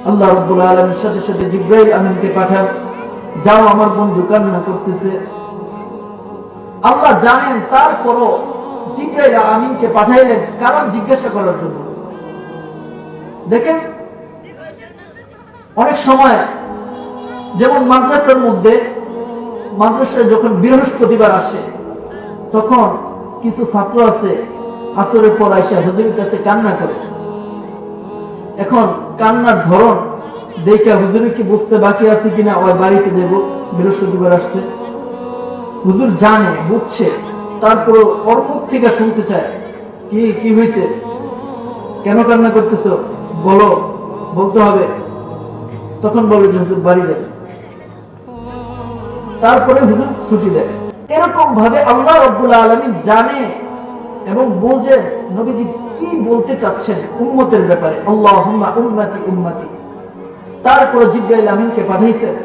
আল্লাহ রাব্বুল আলামিন সাথে সাথে জিবরাইল আমিনকে পাঠান, যাও আমার বন্ধু কান্না করতেছে। আল্লাহ জানেন, তারপরও জিবরাইল আমিনকে পাঠাইলেন কারণ জিজ্ঞাসা করার জন্য। দেখেন, অনেক সময় যেমন মাদ্রাসার মধ্যে, মাদ্রাসায় যখন বৃহস্পতিবার আসে তখন কিছু ছাত্র আছে আসরের পর আইসা হুজুরের কাছে কান্না করে। এখন কান্নার ধরন দেখে হুজুর কি বুঝতে বাকি আছে কিনা, ওই বাড়িতে দেব বৃহস্পতিবার আসছে। হুজুর জানে, বুঝছে, তারপর ওর মুখ থেকে শুনতে চায়, কি কি হয়েছে, কেন কান্না করতেছ, বলো, বলতে হবে। তখন বলে যে হুজুর বাড়ি যাবে, তারপরে হুজুর ছুটি দেয়। এরকম ভাবে আল্লাহ রাব্বুল আলামিন জানে এবং বোঝেন নবীজি কি বলতে চাচ্ছেন উম্মতের ব্যাপারে। আল্লাহুম্মা উম্মতি উম্মতি। তারপরে জিবরাইল আমিনকে পাঠাইছেন।